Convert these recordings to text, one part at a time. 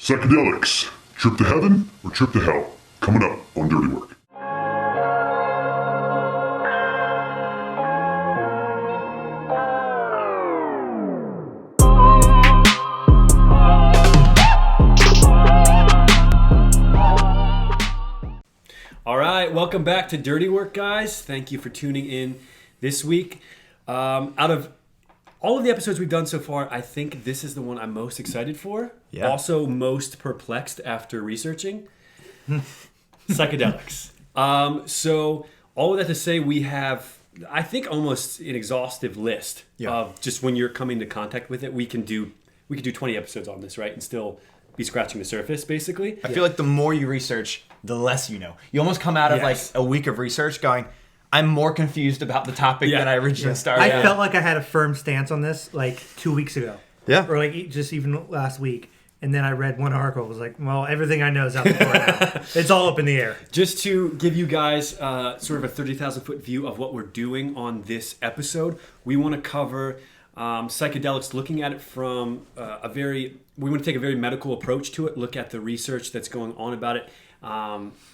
Psychedelics. Trip to heaven or trip to hell? Coming up on Dirty Work. All right, welcome back to Dirty Work, guys. Thank you for tuning in this week. Out of all of the episodes we've done so far, I think this is the one I'm most excited for. Yeah. Also most perplexed after researching. Psychedelics. So all of that to say, we have, I think, almost an exhaustive list of just when you're coming to contact with it. We could do 20 episodes on this, right? And still be scratching the surface, basically. I feel like the more you research, the less you know. You almost come out of like a week of research going, I'm more confused about the topic than I originally started. I felt like I had a firm stance on this like 2 weeks ago. Yeah. Or like just even last week. And then I read one article. I was like, well, everything I know is out the door now. It's all up in the air. Just to give you guys sort of a 30,000 foot view of what we're doing on this episode, we want to cover psychedelics, looking at it from we want to take a very medical approach to it, look at the research that's going on about it,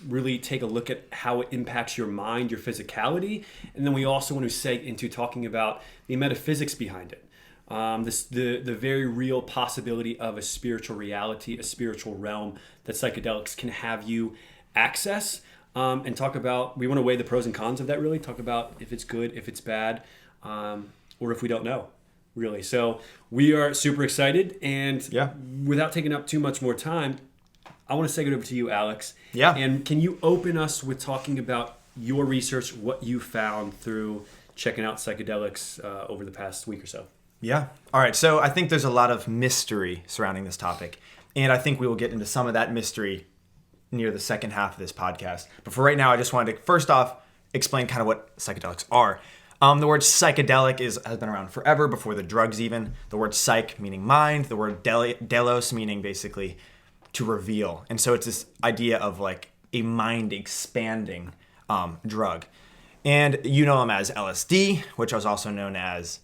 really take a look at how it impacts your mind, your physicality, and then we also want to seg into talking about the metaphysics behind it. The very real possibility of a spiritual reality, a spiritual realm that psychedelics can have you access, and talk about, we want to weigh the pros and cons of that, really, talk about if it's good, if it's bad, or if we don't know. Really. So we are super excited, and without taking up too much more time, I want to seg it over to you, Alex. Yeah. And can you open us with talking about your research, what you found through checking out psychedelics over the past week or so? Yeah. All right. So I think there's a lot of mystery surrounding this topic, and I think we will get into some of that mystery near the second half of this podcast. But for right now, I just wanted to first off explain kind of what psychedelics are. The word psychedelic has been around forever, before the drugs even. The word psych meaning mind, the word delos meaning basically to reveal. And so it's this idea of like a mind expanding drug. And you know them as LSD, which was also known as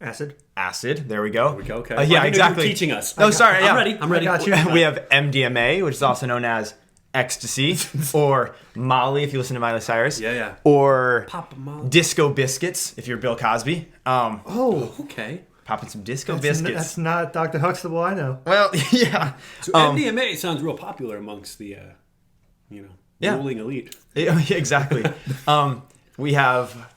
Acid. There we go. Okay. Yeah, exactly. You're teaching us. No, sorry. I'm ready. I got you. We have MDMA, which is also known as ecstasy, or Molly if you listen to Miley Cyrus. Yeah. Or Pop Molly. Disco Biscuits if you're Bill Cosby. Okay. Popping some Disco Biscuits. That's not Dr. Huxtable I know. Well, yeah. So MDMA sounds real popular amongst the, ruling elite. Yeah, exactly. We have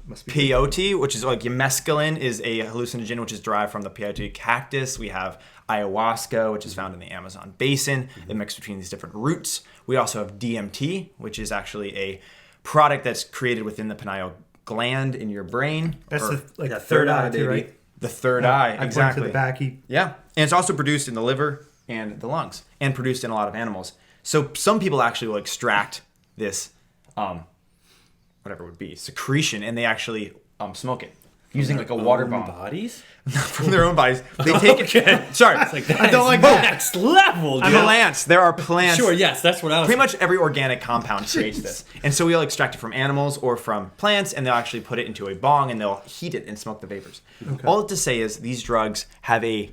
peyote, which is like mescaline, is a hallucinogen which is derived from the peyote cactus. We have ayahuasca, which is found in the Amazon basin. They mix between these different roots. We also have DMT, which is actually a product that's created within the pineal gland in your brain. That's the third eye, too, baby. right? The third eye, I exactly. To the back. Yeah, and it's also produced in the liver and the lungs, and produced in a lot of animals. So some people actually will extract this, whatever it would be, secretion, and they actually smoke it using like a water bomb. Bodies? From their own bodies. They take it. Sorry, I don't like that. Next level, dude. Plants. There are plants. Sure, yes, that's what I was. Pretty much every organic compound creates this. And so we'll extract it from animals or from plants, and they'll actually put it into a bong, and they'll heat it and smoke the vapors. Okay. All to say is these drugs have a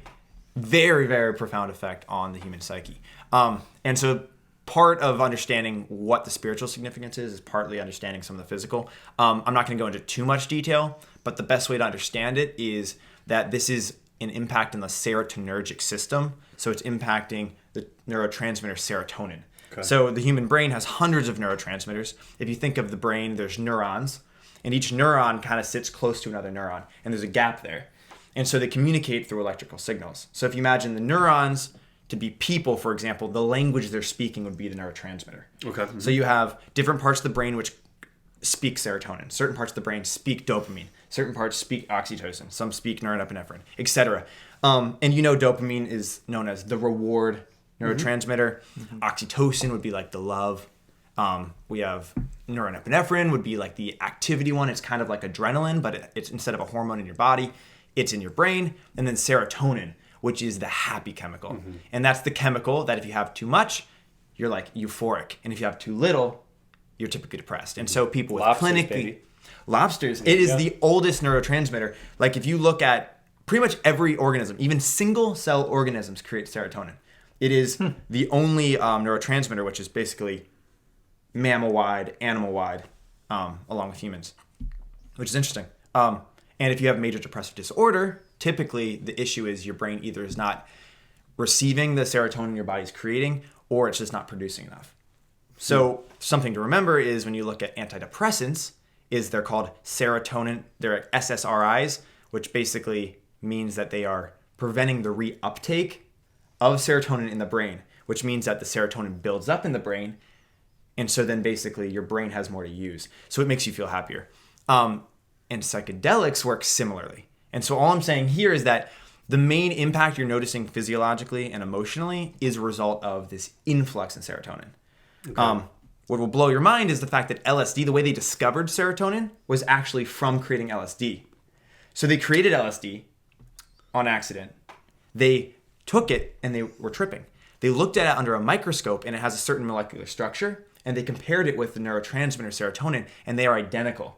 very, very profound effect on the human psyche. And so part of understanding what the spiritual significance is partly understanding some of the physical. I'm not going to go into too much detail, but the best way to understand it is that this is an impact on the serotonergic system. So it's impacting the neurotransmitter serotonin. Okay. So the human brain has hundreds of neurotransmitters. If you think of the brain, there's neurons, and each neuron kind of sits close to another neuron, and there's a gap there. And so they communicate through electrical signals. So if you imagine the neurons to be people, for example, the language they're speaking would be the neurotransmitter. Okay. Mm-hmm. So you have different parts of the brain which speak serotonin. Certain parts of the brain speak dopamine. Certain parts speak oxytocin. Some speak norepinephrine, etc. And dopamine is known as the reward neurotransmitter. Mm-hmm. Oxytocin would be like the love. We have norepinephrine would be like the activity one. It's kind of like adrenaline, but it's instead of a hormone in your body, it's in your brain. And then serotonin, which is the happy chemical. Mm-hmm. And that's the chemical that if you have too much, you're like euphoric. And if you have too little, you're typically depressed. And so people with lobsters, it is the oldest neurotransmitter. Like if you look at pretty much every organism, even single cell organisms create serotonin. It is the only neurotransmitter which is basically mammal-wide, animal-wide, along with humans, which is interesting. And if you have major depressive disorder, typically the issue is your brain either is not receiving the serotonin your body's creating, or it's just not producing enough. So something to remember is when you look at antidepressants, is they're called serotonin, they're SSRIs, which basically means that they are preventing the reuptake of serotonin in the brain, which means that the serotonin builds up in the brain, and so then basically your brain has more to use. So it makes you feel happier. And psychedelics work similarly. And so all I'm saying here is that the main impact you're noticing physiologically and emotionally is a result of this influx in serotonin. Okay. What will blow your mind is the fact that LSD, the way they discovered serotonin, was actually from creating LSD. So they created LSD on accident. They took it and they were tripping. They looked at it under a microscope and it has a certain molecular structure, and they compared it with the neurotransmitter serotonin, and they are identical.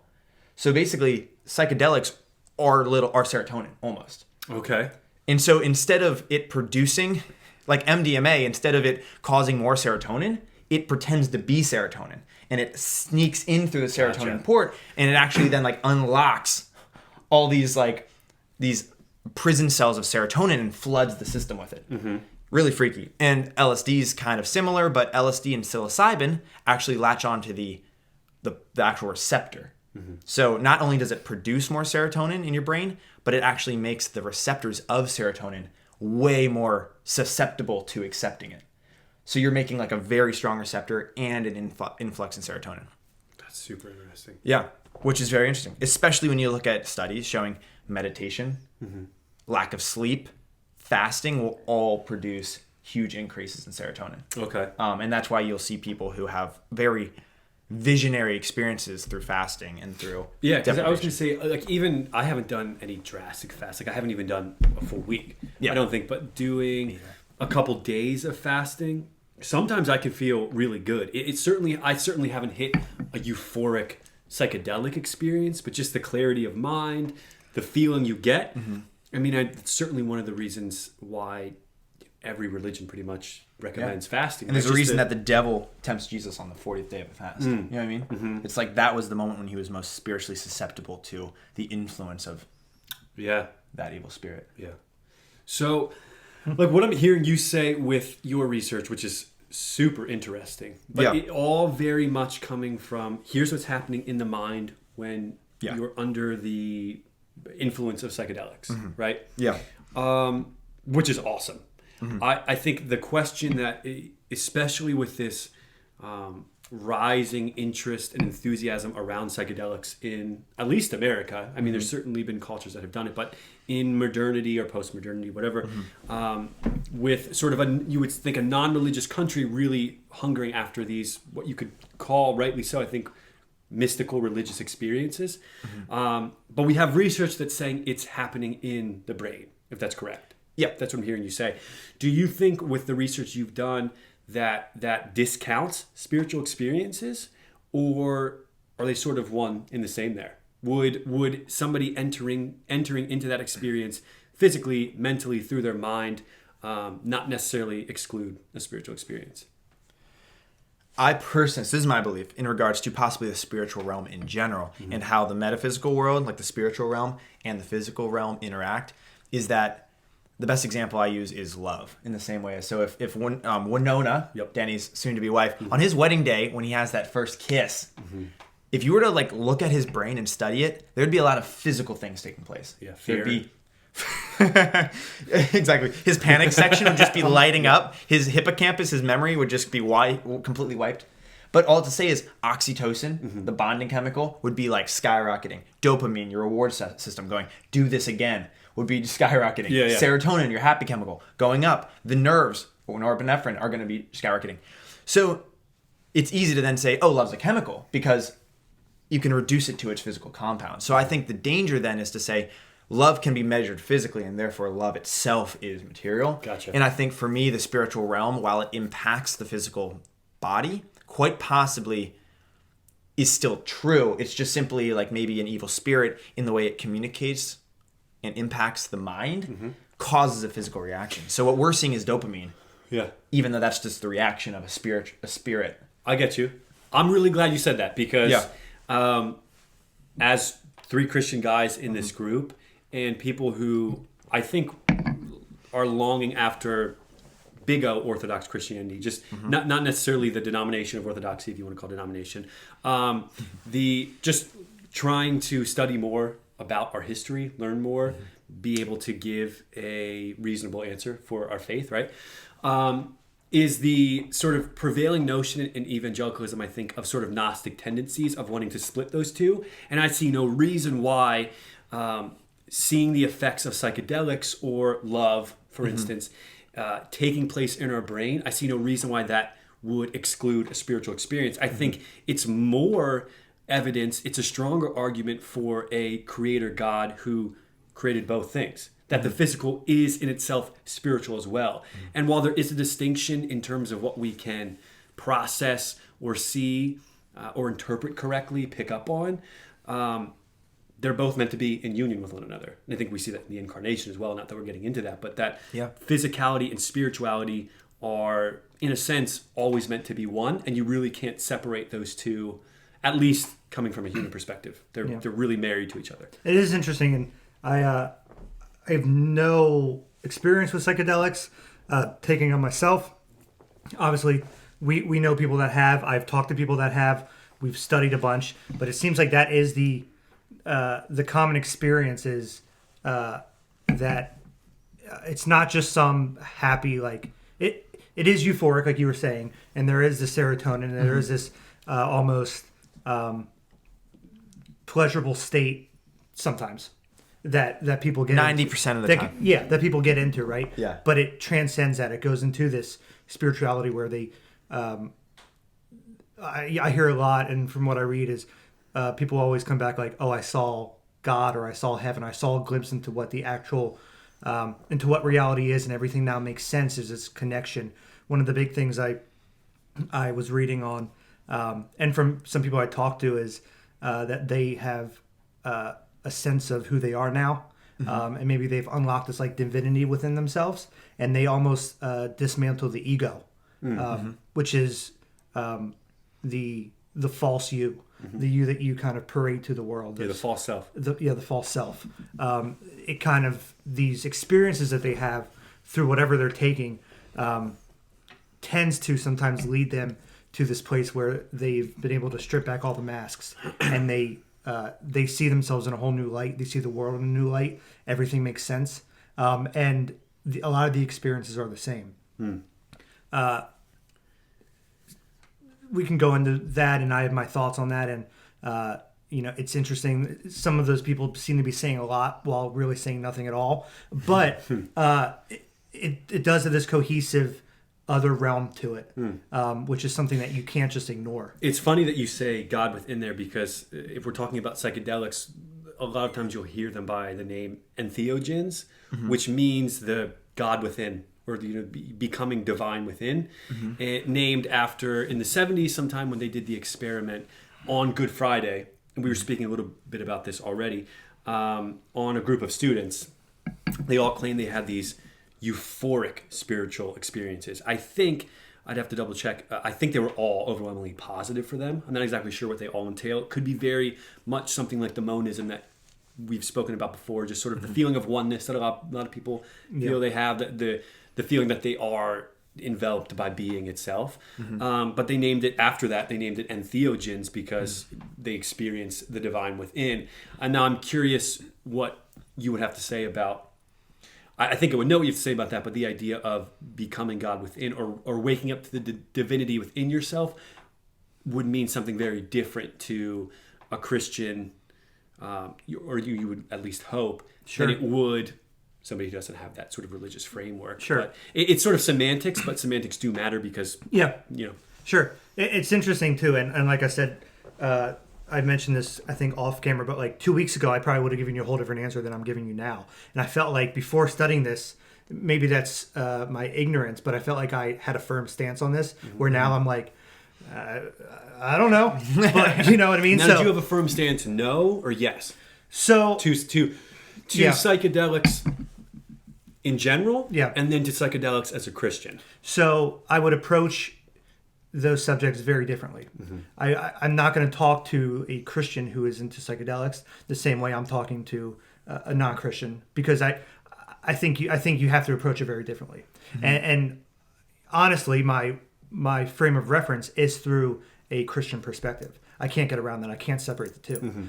So basically, psychedelics are serotonin almost. Okay. And so instead of it producing, like MDMA, instead of it causing more serotonin, it pretends to be serotonin, and it sneaks in through the serotonin port, and it actually then like unlocks all these prison cells of serotonin and floods the system with it. Mm-hmm. Really freaky. And LSD is kind of similar, but LSD and psilocybin actually latch onto the actual receptor. Mm-hmm. So not only does it produce more serotonin in your brain, but it actually makes the receptors of serotonin way more susceptible to accepting it. So you're making like a very strong receptor and an influx in serotonin. That's super interesting. Yeah, which is very interesting, especially when you look at studies showing meditation, lack of sleep, fasting will all produce huge increases in serotonin. Okay. And that's why you'll see people who have very visionary experiences through fasting and through yeah, because I was going to say, like, even I haven't done any drastic fast. Like, I haven't even done a full week. Yeah. I don't think, but doing a couple days of fasting, sometimes I can feel really good. I certainly haven't hit a euphoric psychedelic experience, but just the clarity of mind, the feeling you get. Mm-hmm. I mean, it's certainly one of the reasons why every religion pretty much recommends fasting. And there's a reason that the devil tempts Jesus on the 40th day of a fast. You know what I mean? Mm-hmm. It's like that was the moment when he was most spiritually susceptible to the influence of that evil spirit. Yeah. So, like what I'm hearing you say with your research, which is super interesting, but it all very much coming from, here's what's happening in the mind when you're under the influence of psychedelics, right? Yeah. Which is awesome. Mm-hmm. I think the question that, especially with this rising interest and enthusiasm around psychedelics in at least America, I mean, there's certainly been cultures that have done it, but in modernity or post-modernity, whatever, with sort of you would think a non-religious country really hungering after these, what you could call, rightly so, I think, mystical religious experiences. But we have research that's saying it's happening in the brain, if that's correct. Yeah, that's what I'm hearing you say. Do you think with the research you've done that discounts spiritual experiences, or are they sort of one in the same there? Would somebody entering into that experience physically, mentally, through their mind, not necessarily exclude a spiritual experience? I personally, this is my belief in regards to possibly the spiritual realm in general, and how the metaphysical world, like the spiritual realm and the physical realm interact, is that the best example I use is love in the same way. So if Winona, Danny's soon-to-be wife, on his wedding day, when he has that first kiss, if you were to like look at his brain and study it, there'd be a lot of physical things taking place. Yeah, fear. There'd be exactly. His panic section would just be lighting up. His hippocampus, his memory would just be completely wiped. But all to say is oxytocin, the bonding chemical, would be like skyrocketing. Dopamine, your reward system, going, do this again, would be skyrocketing. Serotonin, your happy chemical, going up. The nerves, or norepinephrine, are going to be skyrocketing. So it's easy to then say, oh, love's a chemical, because you can reduce it to its physical compound. So I think the danger then is to say, love can be measured physically, and therefore love itself is material. Gotcha. And I think for me, the spiritual realm, while it impacts the physical body, quite possibly is still true. It's just simply like maybe an evil spirit in the way it communicates and impacts the mind, causes a physical reaction. So what we're seeing is dopamine Yeah. even though that's just the reaction of a spirit. I get you. I'm really glad you said that because as 3 Christian guys in this group and people who I think are longing after big O Orthodox Christianity, just not necessarily the denomination of Orthodoxy, if you want to call it denomination, the just trying to study more about our history, learn more, be able to give a reasonable answer for our faith, right? Is the sort of prevailing notion in evangelicalism, I think, of sort of Gnostic tendencies of wanting to split those two. And I see no reason why seeing the effects of psychedelics or love, for instance, taking place in our brain, I see no reason why that would exclude a spiritual experience. I think it's more evidence, it's a stronger argument for a creator God who created both things. That the physical is in itself spiritual as well. And while there is a distinction in terms of what we can process or see or interpret correctly, pick up on, they're both meant to be in union with one another. And I think we see that in the incarnation as well, not that we're getting into that, but that physicality and spirituality are, in a sense, always meant to be one, and you really can't separate those two, at least coming from a human perspective. They're really married to each other. It is interesting, and I have no experience with psychedelics, taking on myself. Obviously, we know people that have. I've talked to people that have. We've studied a bunch, but it seems like that is the common experience is that it's not just some happy, like it is euphoric, like you were saying, and there is the serotonin, and there is this almost pleasurable state sometimes that people get 90% of the time. Yeah, that people get into, right? Yeah. But it transcends that. It goes into this spirituality where they, I hear a lot, and from what I read is people always come back like, oh, I saw God or I saw heaven. I saw a glimpse into what the actual, into what reality is, and everything now makes sense. There's this connection. One of the big things I was reading on, and from some people I talked to, is that they have a sense of who they are now, and maybe they've unlocked this like divinity within themselves, and they almost dismantle the ego, which is the false you, the you that you kind of parade to the world. The false self. The false self. It kind of, these experiences that they have through whatever they're taking tends to sometimes lead them to this place where they've been able to strip back all the masks, and they see themselves in a whole new light. They see the world in a new light. Everything makes sense. And a lot of the experiences are the same. We can go into that, and I have my thoughts on that. And, it's interesting. Some of those people seem to be saying a lot while really saying nothing at all. But it does have this cohesive other realm to it, which is something that you can't just ignore. It's funny that you say God within there, because if we're talking about psychedelics, a lot of times you'll hear them by the name entheogens, which means the God within, or becoming divine within, and named after, in the 70s sometime, when they did the experiment on Good Friday, and we were speaking a little bit about this already, on a group of students. They all claimed they had these euphoric spiritual experiences. I think I'd have to double check. I think they were all overwhelmingly positive for them. I'm not exactly sure what they all entail. It could be very much something like the monism that we've spoken about before, just sort of the feeling of oneness that a lot of people feel they have, the feeling that they are enveloped by being itself. But they named it, after that, they named it entheogens because they experience the divine within. And now I'm curious what you would have to say about, I think I would know what you have to say about that, but the idea of becoming God within, or waking up to the divinity within yourself, would mean something very different to a Christian, or you would at least hope, than it would somebody who doesn't have that sort of religious framework. But it's sort of semantics, but semantics do matter because, Sure. It's interesting too, and like I said, I mentioned this, I think, off camera, but like 2 weeks ago, I probably would have given you a whole different answer than I'm giving you now. And I felt like before studying this, maybe that's my ignorance, but I felt like I had a firm stance on this, where now I'm like, I don't know, but you know what I mean? Now, do you have a firm stance, no or yes? So to psychedelics in general, Yeah. and then to psychedelics as a Christian. So I would approach those subjects very differently. I'm not going to talk to a Christian who is into psychedelics the same way I'm talking to a non-Christian, because I think you have to approach it very differently. And honestly, my frame of reference is through a Christian perspective. I can't get around that. I can't separate the two.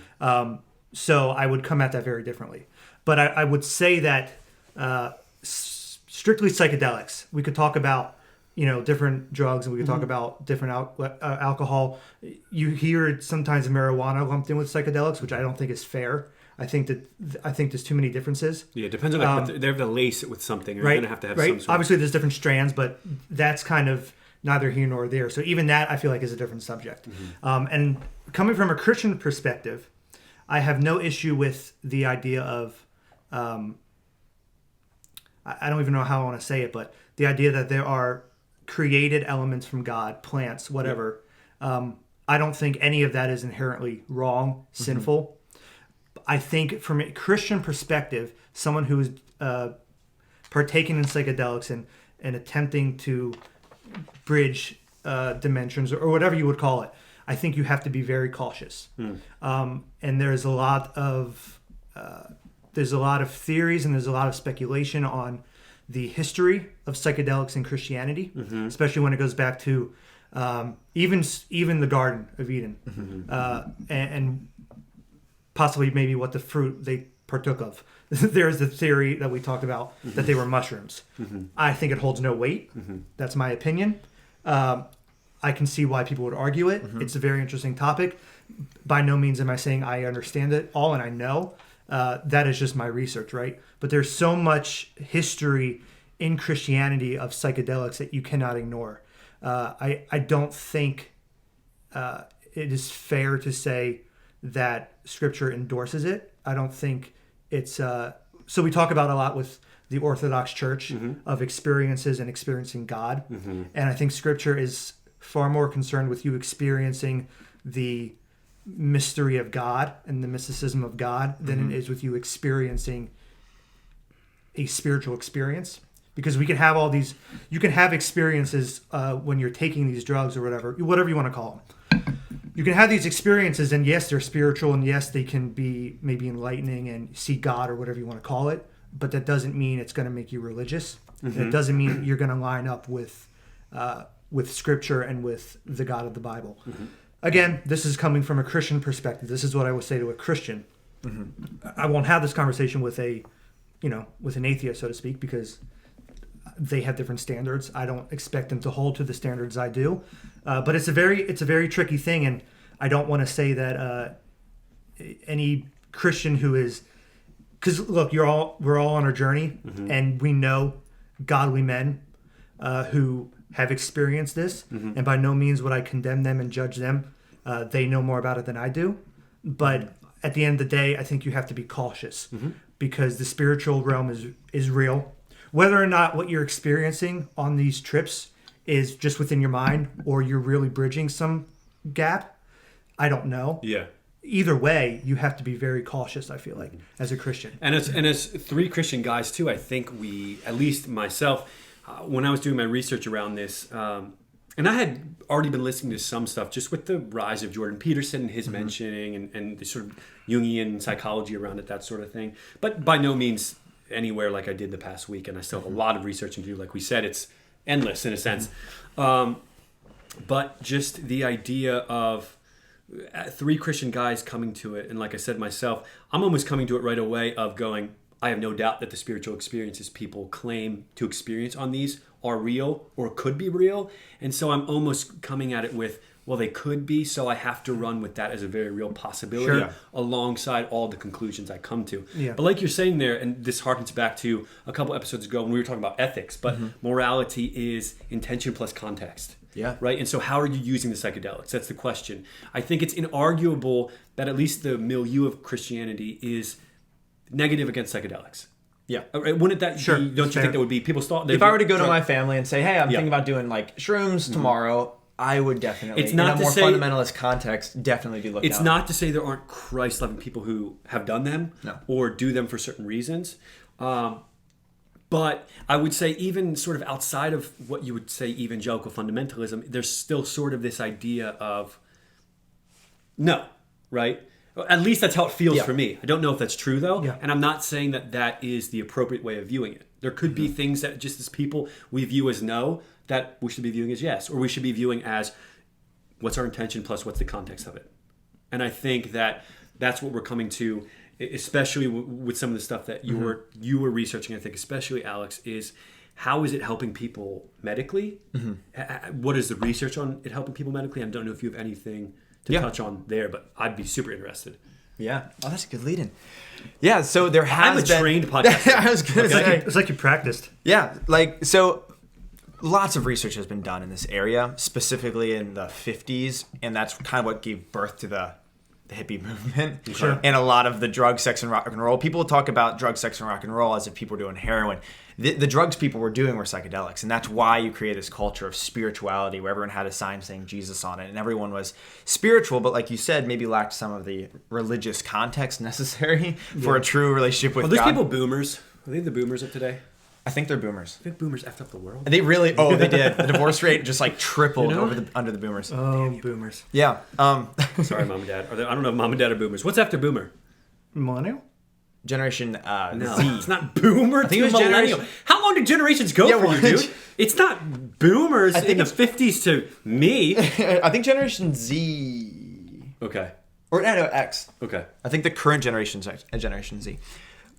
So I would come at that very differently. But I would say that strictly psychedelics, we could talk about different drugs, and we could talk about different alcohol. You hear sometimes marijuana lumped in with psychedelics, which I don't think is fair. I think there's too many differences. Yeah, it depends on they have to lace it with something. Or Right, you're going to have right. some sort Obviously, there's different strands, but that's kind of neither here nor there. So even that, I feel like, is a different subject. And coming from a Christian perspective, I have no issue with the idea of, I don't even know how I want to say it, but the idea that there are created elements from God, plants, whatever. I don't think any of that is inherently wrong, sinful. I think from a Christian perspective, someone who is partaking in psychedelics and attempting to bridge dimensions or whatever you would call it, I think you have to be very cautious. And there's a lot of theories and there's a lot of speculation on the history of psychedelics in Christianity, especially when it goes back to even the Garden of Eden, and possibly maybe what the fruit they partook of. There's the theory that we talked about that they were mushrooms. I think it holds no weight. That's my opinion. I can see why people would argue it. It's a very interesting topic. By no means am I saying I understand it all and I know. That is just my research, right? But there's so much history in Christianity of psychedelics that you cannot ignore. I don't think it is fair to say that Scripture endorses it. I don't think it's... So we talk about a lot with the Orthodox Church of experiences and experiencing God. And I think Scripture is far more concerned with you experiencing the mystery of God and the mysticism of God than it is with you experiencing a spiritual experience. Because we can have all these, you can have experiences when you're taking these drugs or whatever you want to call them. You can have these experiences, and yes, they're spiritual, and yes, they can be maybe enlightening and see God or whatever you want to call it. But that doesn't mean it's going to make you religious. It doesn't mean you're going to line up with Scripture and with the God of the Bible. Again, this is coming from a Christian perspective. This is what I would say to a Christian. I won't have this conversation with with an atheist, so to speak, because they have different standards. I don't expect them to hold to the standards I do. But it's a very tricky thing, and I don't want to say that any Christian who is, because look, we're all on our journey, and we know godly men who have experienced this, and by no means would I condemn them and judge them. They know more about it than I do, but at the end of the day, I think you have to be cautious because the spiritual realm is real. Whether or not what you're experiencing on these trips is just within your mind or you're really bridging some gap, I don't know. Yeah. Either way, you have to be very cautious, I feel like, as a Christian. And as three Christian guys, too, I think we, at least myself, when I was doing my research around this, and I had already been listening to some stuff just with the rise of Jordan Peterson and his mentioning and the sort of Jungian psychology around it, that sort of thing. But by no means anywhere like I did the past week, and I still have a lot of research to do. Like we said, it's endless in a sense. But just the idea of three Christian guys coming to it, and like I said myself, I'm almost coming to it right away of going, I have no doubt that the spiritual experiences people claim to experience on these are real or could be real. And so I'm almost coming at it with, well, they could be, so I have to run with that as a very real possibility alongside all the conclusions I come to. Yeah. But like you're saying there, and this harkens back to a couple episodes ago when we were talking about ethics, but morality is intention plus context. Yeah. Right? And so how are you using the psychedelics? That's the question. I think it's inarguable that at least the milieu of Christianity is negative against psychedelics. Yeah. Wouldn't that be, don't you think that would be, people thought... If I were to go to my family and say, hey, I'm thinking about doing like shrooms tomorrow, I would definitely, it's not in a more fundamentalist context, definitely be looking It's not to say there aren't Christ-loving people who have done them or do them for certain reasons. But But I would say even sort of outside of what you would say evangelical fundamentalism, there's still sort of this idea of no, right? At least that's how it feels for me. I don't know if that's true though. Yeah. And I'm not saying that that is the appropriate way of viewing it. There could be things that just as people we view as no that we should be viewing as yes, or we should be viewing as what's our intention plus what's the context of it. And I think that that's what we're coming to, especially with some of the stuff that you were researching, I think, especially Alex, is how is it helping people medically? What is the research on it helping people medically? I don't know if you have anything to touch on there, but I'd be super interested. Yeah. Oh, that's a good lead-in. Yeah, so there has been... I'm a trained podcaster. I was going to say... It's like you practiced. Yeah, so lots of research has been done in this area, specifically in the 50s, and that's kind of what gave birth to the hippie movement. Sure. And a lot of the drug, sex, and rock and roll. People talk about drug, sex, and rock and roll as if people were doing heroin. The drugs people were doing were psychedelics, and that's why you create this culture of spirituality where everyone had a sign saying Jesus on it, and everyone was spiritual, but like you said, maybe lacked some of the religious context necessary for a true relationship with Are those God. people boomers? Are they the boomers of today? I think they're boomers. I think boomers effed up the world. They really, they did. The divorce rate just like tripled You know? under the boomers. Oh, boomers. Yeah. Sorry, mom and dad. I don't know if mom and dad are boomers. What's after boomer? Millennial? Generation No, Z. it's not boomer. think it was millennial. generation- How long do generations go for you, dude? It's not boomers think in the it's- 50s to me. I think Generation Z. Okay. Or no, X. Okay. I think the current generation's Generation Z.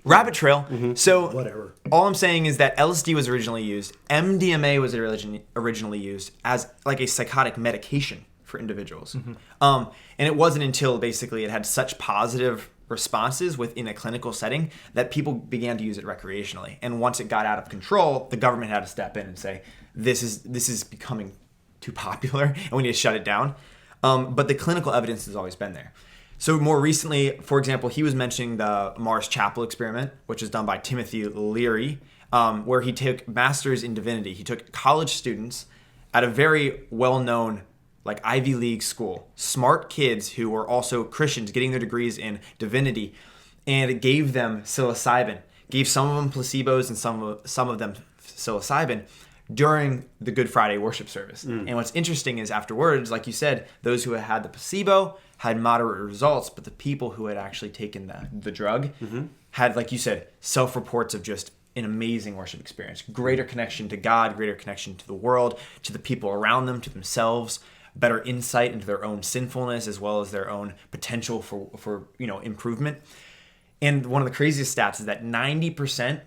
Rabbit trail. So Whatever. all I'm saying is that LSD was originally used. MDMA was originally used as like a psychotic medication for individuals. And it wasn't until basically it had such positive responses within a clinical setting that people began to use it recreationally. And once it got out of control, the government had to step in and say, this is becoming too popular and we need to shut it down. But the clinical evidence has always been there. So more recently, for example, he was mentioning the Mars Chapel experiment, which was done by Timothy Leary, where he took masters in divinity. He took college students at a very well-known like Ivy League school, smart kids who were also Christians getting their degrees in divinity, and it gave them psilocybin, gave some of them placebos and some of them psilocybin during the Good Friday worship service. And what's interesting is afterwards, like you said, those who had the placebo had moderate results, but the people who had actually taken the drug had, like you said, self-reports of just an amazing worship experience, greater connection to God, greater connection to the world, to the people around them, to themselves, better insight into their own sinfulness as well as their own potential for improvement. And one of the craziest stats is that 90%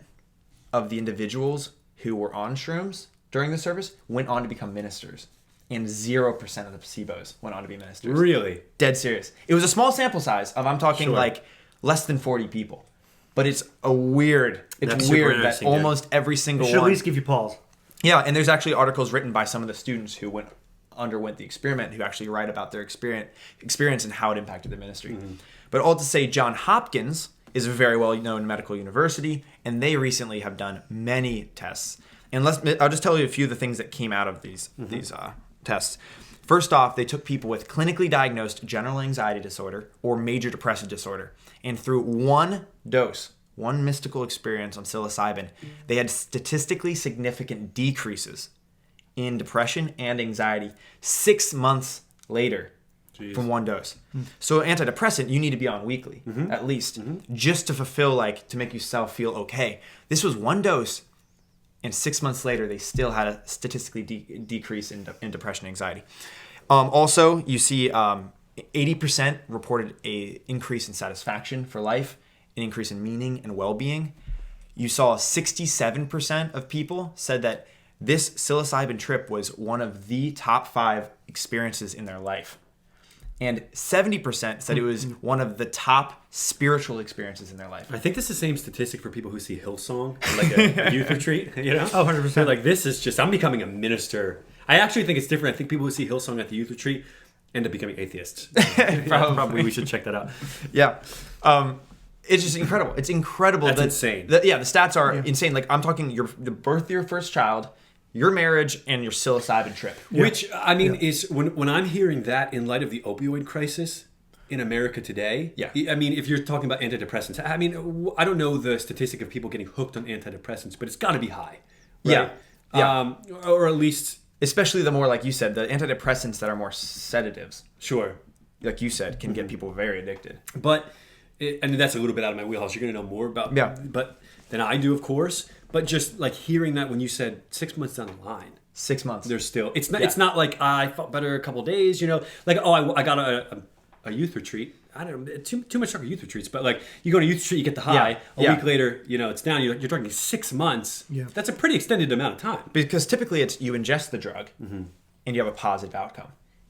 of the individuals who were on shrooms during the service went on to become ministers, and 0% of the placebos went on to be ministers. Really? Dead serious. It was a small sample size of, I'm talking like less than 40 people, but it's weird That's that super interesting, dude. almost every single It should one. at least give you pause. Yeah, and there's actually articles written by some of the students who underwent the experiment who actually write about their experience and how it impacted their ministry. But all to say, Johns Hopkins is a very well-known medical university, and they recently have done many tests. And I'll just tell you a few of the things that came out of these tests. First off, they took people with clinically diagnosed general anxiety disorder or major depressive disorder, and through one dose, one mystical experience on psilocybin, they had statistically significant decreases in depression and anxiety 6 months later from one dose. So antidepressant, you need to be on weekly, at least, just to fulfill, to make yourself feel okay. This was one dose, and 6 months later, they still had a statistically decrease in depression and anxiety. Also, you see 80% reported a increase in satisfaction for life, an increase in meaning and well-being. You saw 67% of people said that this psilocybin trip was one of the top 5 experiences in their life. And 70% said it was one of the top spiritual experiences in their life. I think this is the same statistic for people who see Hillsong, like a youth retreat, Oh, 100%. They're like, this is just, I'm becoming a minister. I actually think it's different. I think people who see Hillsong at the youth retreat end up becoming atheists. Probably we should check that out. Yeah. It's just incredible. It's incredible. That's insane. The stats are insane. Like, I'm talking the birth of your first child, your marriage, and your psilocybin trip. Which, I mean, is when I'm hearing that in light of the opioid crisis, in America today. Yeah. I mean, if you're talking about antidepressants, I mean, I don't know the statistic of people getting hooked on antidepressants, but it's got to be high. Right? Yeah. Or at least... Especially the more, like you said, the antidepressants that are more sedatives, Sure. like you said, can get people very addicted. But, I mean, that's a little bit out of my wheelhouse. You're going to know more about but than I do, of course. But just like hearing that when you said 6 months down the line, 6 months. there's still... It's not like I felt better a couple days, you know? Like, I got a youth retreat. I don't know, too much talk about youth retreats, but like you go to a youth retreat, you get the high. A week later, you know, it's down. You're talking 6 months. Yeah. That's a pretty extended amount of time. Because typically it's you ingest the drug and you have a positive outcome.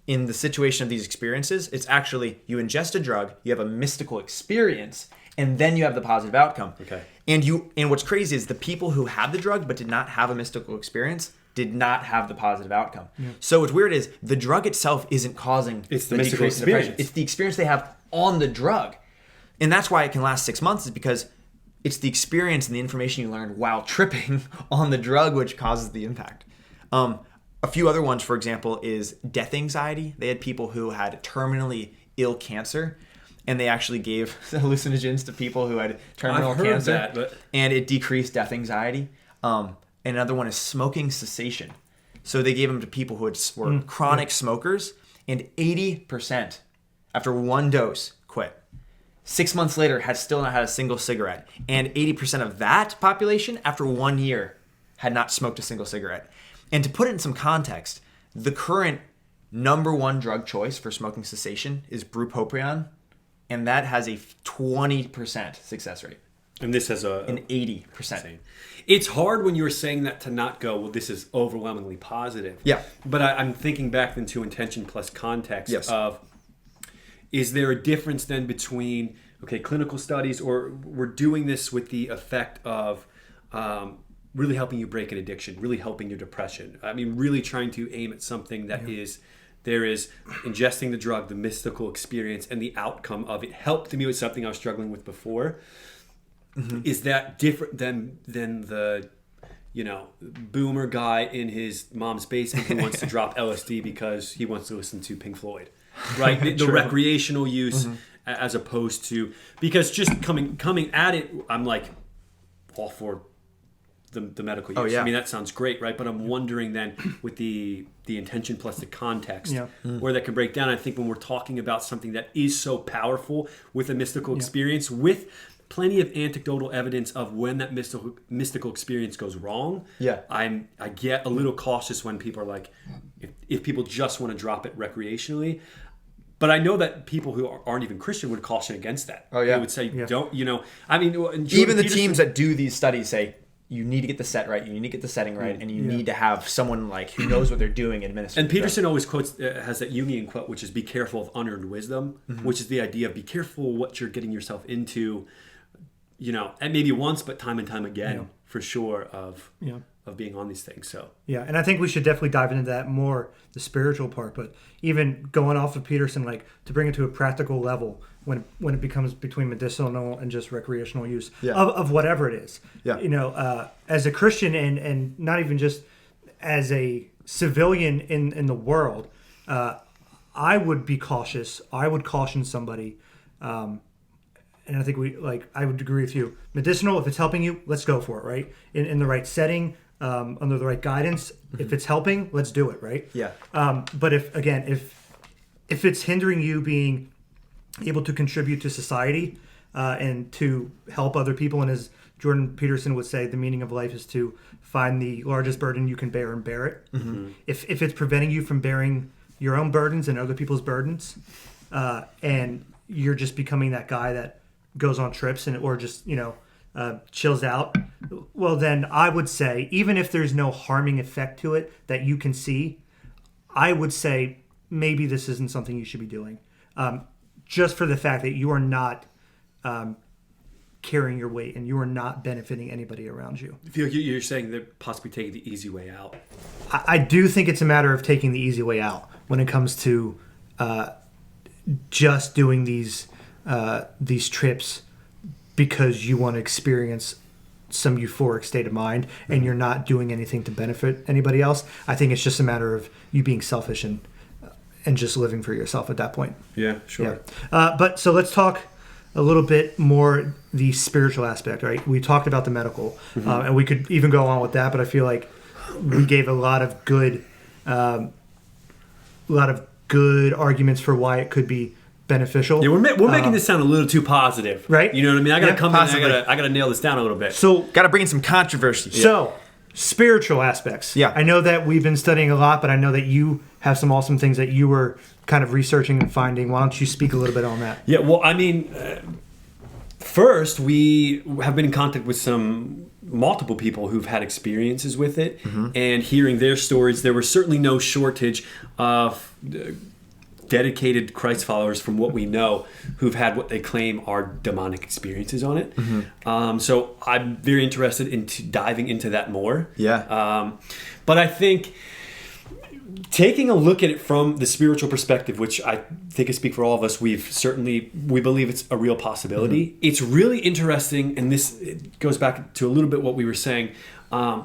In the situation of these experiences, it's actually you ingest a drug, you have a mystical experience, and then you have the positive outcome. Okay. And what's crazy is the people who had the drug but did not have a mystical experience did not have the positive outcome. Yeah. So what's weird is the drug itself isn't causing it's the mystical decrease in depression. experience. It's the experience they have on the drug. And that's why it can last 6 months, is because it's the experience and the information you learned while tripping on the drug which causes the impact. A few other ones, for example, is death anxiety. They had people who had terminally ill cancer, and they actually gave hallucinogens to people who had terminal I've heard cancer, that, but... and it decreased death anxiety. And another one is smoking cessation. So they gave them to people who were chronic smokers, and 80% after one dose quit. 6 months later had still not had a single cigarette. And 80% of that population after 1 year had not smoked a single cigarette. And to put it in some context, the current number one drug choice for smoking cessation is bupropion, and that has a 20% success rate. And this has an 80%. It's hard when you're saying that to not go, well, this is overwhelmingly positive. Yeah. But I'm thinking back then to intention plus context of, is there a difference then between, okay, clinical studies, or we're doing this with the effect of really helping you break an addiction, really helping your depression. I mean, really trying to aim at something that there is ingesting the drug, the mystical experience, and the outcome of it helped me with something I was struggling with before. Mm-hmm. Is that different than the, you know, boomer guy in his mom's basement who wants to drop LSD because he wants to listen to Pink Floyd, right? The recreational use as opposed to, because just coming at it, I'm like all for the medical use. I mean, that sounds great, right? But I'm wondering then with the intention plus the context where that can break down. I think when we're talking about something that is so powerful with a mystical experience, with plenty of anecdotal evidence of when that mystical experience goes wrong. Yeah, I get a little cautious when people are like, if people just want to drop it recreationally. But I know that people who aren't even Christian would caution against that. Oh yeah, they would say, don't, you know. I mean, even the teams that do these studies say you need to get the set right, you need to get the setting right, and you need to have someone like who knows what they're doing administer. And Peterson always quotes, has that Jungian quote, which is "Be careful of unearned wisdom," which is the idea of be careful what you're getting yourself into. You know, and maybe once, but time and time again, for sure, of being on these things. So and I think we should definitely dive into that more, the spiritual part. But even going off of Peterson, like to bring it to a practical level, when it becomes between medicinal and just recreational use of whatever it is. Yeah. You know, as a Christian and not even just as a civilian in the world, I would be cautious. I would caution somebody. And I think I would agree with you. Medicinal, if it's helping you, let's go for it, right? In the right setting, under the right guidance. If it's helping, let's do it, right? Yeah. But if it's hindering you being able to contribute to society and to help other people, and as Jordan Peterson would say, the meaning of life is to find the largest burden you can bear and bear it. Mm-hmm. If it's preventing you from bearing your own burdens and other people's burdens, and you're just becoming that guy that goes on trips or just chills out, well then I would say, even if there's no harming effect to it that you can see, I would say maybe this isn't something you should be doing, just for the fact that you are not carrying your weight and you are not benefiting anybody around you. I feel like you're saying they're possibly taking the easy way out. I do think it's a matter of taking the easy way out when it comes to just doing these trips because you want to experience some euphoric state of mind and you're not doing anything to benefit anybody else. I think it's just a matter of you being selfish and and just living for yourself at that point. Yeah, sure. But so let's talk a little bit more the spiritual aspect, right? We talked about the medical, and we could even go on with that, but I feel like we gave a lot of good arguments for why it could be beneficial. Yeah, we're making this sound a little too positive, right? You know what I mean? I gotta come possibly. in. I gotta nail this down a little bit. So, Got to bring in some controversy. so spiritual aspects. Yeah. I know that we've been studying a lot, but I know that you have some awesome things that you were kind of researching and finding. Why don't you speak a little bit on that? Yeah, well, I mean, first, we have been in contact with multiple people who've had experiences with it, and hearing their stories, there was certainly no shortage of dedicated Christ followers, from what we know, who've had what they claim are demonic experiences on it. So I'm very interested in diving into that more. Yeah. But I think taking a look at it from the spiritual perspective, which I think I speak for all of us, we believe it's a real possibility. It's really interesting, and this goes back to a little bit what we were saying,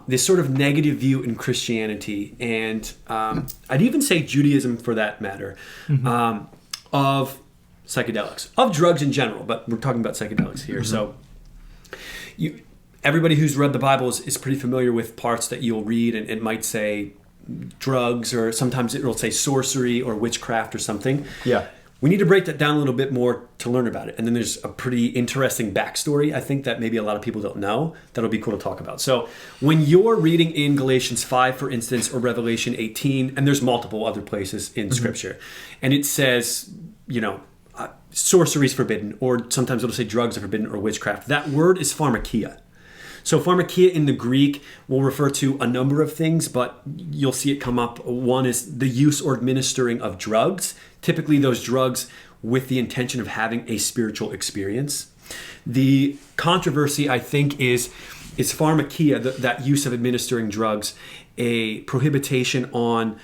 this sort of negative view in Christianity, and I'd even say Judaism for that matter, of psychedelics, of drugs in general, but we're talking about psychedelics here. So everybody who's read the Bible is pretty familiar with parts that you'll read, and it might say drugs, or sometimes it'll say sorcery or witchcraft or something. Yeah. We need to break that down a little bit more to learn about it. And then there's a pretty interesting backstory, I think, that maybe a lot of people don't know, that'll be cool to talk about. So when you're reading in Galatians 5, for instance, or Revelation 18, and there's multiple other places in Scripture, and it says, sorcery is forbidden, or sometimes it'll say drugs are forbidden, or witchcraft. That word is pharmakia. So pharmakia in the Greek will refer to a number of things, but you'll see it come up. One is the use or administering of drugs, typically those drugs with the intention of having a spiritual experience. The controversy, I think, is pharmakia, that use of administering drugs, a prohibition on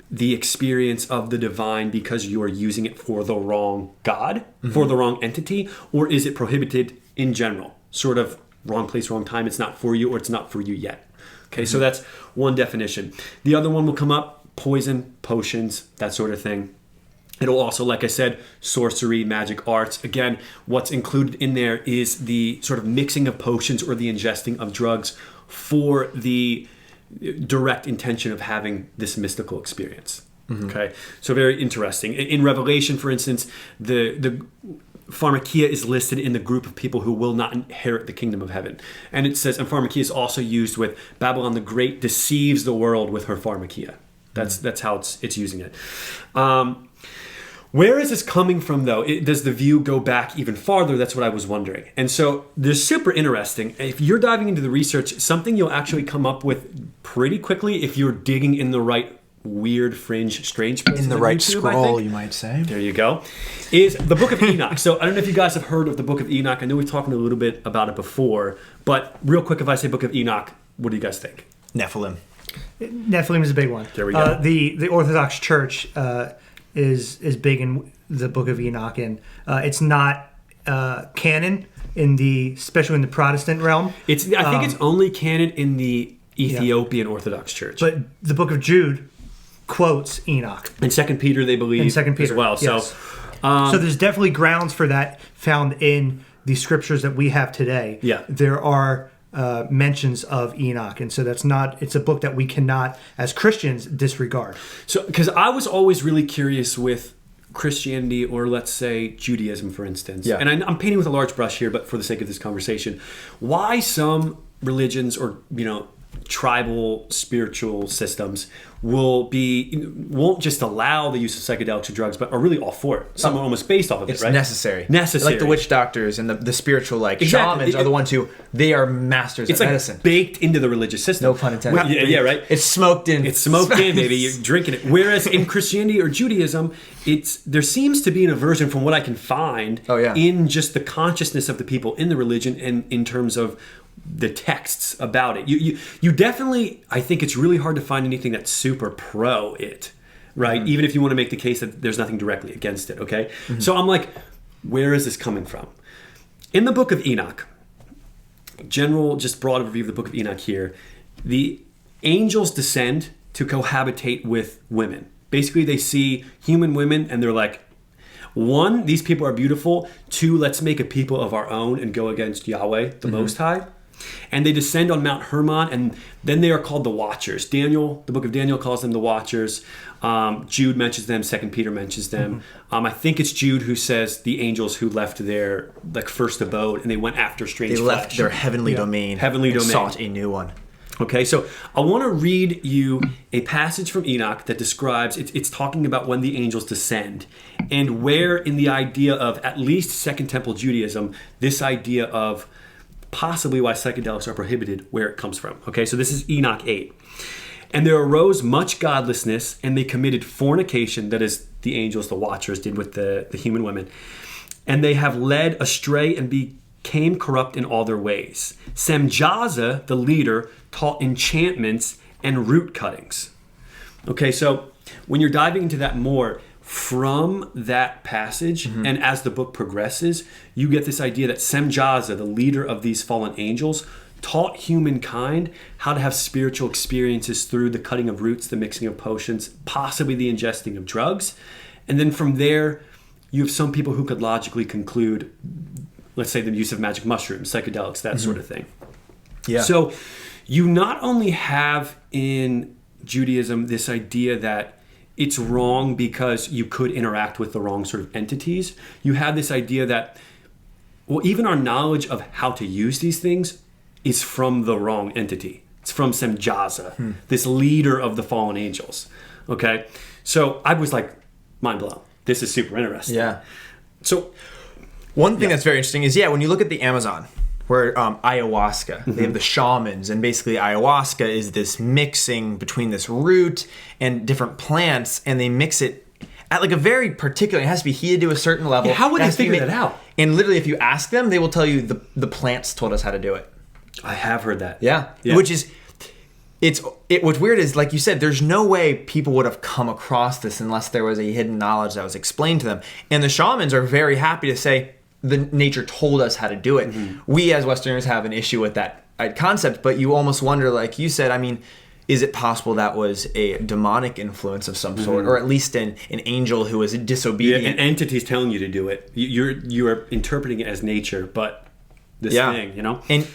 the experience of the divine because you are using it for the wrong God, for the wrong entity, or is it prohibited in general? Sort of wrong place, wrong time, it's not for you, or it's not for you yet. Okay, so that's one definition. The other one will come up, poison, potions, that sort of thing. It'll also, like I said, sorcery, magic arts. Again, what's included in there is the sort of mixing of potions or the ingesting of drugs for the direct intention of having this mystical experience. Okay, so very interesting. In Revelation, for instance, the pharmakia is listed in the group of people who will not inherit the kingdom of heaven. And it says, and pharmakia is also used with Babylon the Great deceives the world with her pharmakia. That's how it's using it. Where is this coming from, though? Does the view go back even farther? That's what I was wondering. And so there's super interesting. If you're diving into the research, something you'll actually come up with pretty quickly if you're digging in the right weird, fringe, strange places. In the right YouTube, scroll, you might say. There you go. Is the Book of Enoch. So I don't know if you guys have heard of the Book of Enoch. I know we've talked a little bit about it before, but real quick, if I say Book of Enoch, what do you guys think? Nephilim. Nephilim is a big one. There we go. The Orthodox Church is big in the Book of Enoch, and it's not canon especially in the Protestant realm. I think it's only canon in the Ethiopian Orthodox Church. But the Book of Jude quotes Enoch. In 2 Peter, they believe In 2 Peter, as well. yes. So So there's definitely grounds for that found in the scriptures that we have today. Yeah. There are mentions of Enoch, and so it's a book that we cannot, as Christians, disregard. So, because I was always really curious with Christianity, or let's say Judaism, for instance. Yeah. And I'm painting with a large brush here, but for the sake of this conversation, why some religions or tribal spiritual systems won't just allow the use of psychedelics or drugs, but are really all for it. Some are almost based off of It's it, right? necessary. Necessary. Like the witch doctors and the spiritual Exactly. shamans are the ones who, they are masters It's of like medicine. baked into the religious system. No pun intended. Yeah, right. It's smoked in. It's smoked in, baby. You're drinking it. Whereas in Christianity or Judaism, there seems to be an aversion, from what I can find, in just the consciousness of the people in the religion, and in terms of the texts about it. You definitely, I think it's really hard to find anything that's super pro it, right? Even if you want to make the case that there's nothing directly against it, okay? So I'm like, where is this coming from? In the Book of Enoch, general, just broad overview of the Book of Enoch here, the angels descend to cohabitate with women. Basically, they see human women and they're like, one, these people are beautiful. Two, let's make a people of our own and go against Yahweh, the Most High. And they descend on Mount Hermon, and then they are called the Watchers. Daniel, the book of Daniel, calls them the Watchers. Jude mentions them. 2 Peter mentions them. I think it's Jude who says the angels who left their first abode and they went after strange They flesh. left their heavenly domain. Heavenly and domain. sought a new one. Okay, so I want to read you a passage from Enoch that describes, it's talking about when the angels descend, and where in the idea of at least Second Temple Judaism, this idea of possibly why psychedelics are prohibited, where it comes from. Okay, so this is Enoch 8. And there arose much godlessness, and they committed fornication, that is, the angels, the Watchers, did with the human women. And they have led astray and became corrupt in all their ways. Semjaza, the leader, taught enchantments and root cuttings. Okay, so when you're diving into that more, from that passage, and as the book progresses, you get this idea that Semjaza, the leader of these fallen angels, taught humankind how to have spiritual experiences through the cutting of roots, the mixing of potions, possibly the ingesting of drugs. And then from there, you have some people who could logically conclude, let's say, the use of magic mushrooms, psychedelics, that sort of thing. Yeah. So you not only have in Judaism this idea that it's wrong because you could interact with the wrong sort of entities. You have this idea that, well, even our knowledge of how to use these things is from the wrong entity. It's from Semjaza, this leader of the fallen angels. Okay? So I was like, mind blown. This is super interesting. Yeah. So one thing that's very interesting is, when you look at the Amazon, where ayahuasca, they have the shamans, and basically ayahuasca is this mixing between this root and different plants, and they mix it at like a very particular, it has to be heated to a certain level. Yeah, how would It they has to be figure that out? And literally, if you ask them, they will tell you the plants told us how to do it. I have heard that. Yeah. Yeah. Which is, what's weird is, like you said, there's no way people would have come across this unless there was a hidden knowledge that was explained to them. And the shamans are very happy to say, the nature told us how to do it. We as Westerners have an issue with that concept, but you almost wonder, like you said, I mean, is it possible that was a demonic influence of some sort, or at least an angel who was disobedient? Yeah, an entity's telling you to do it. You are interpreting it as nature, but this thing, you know? And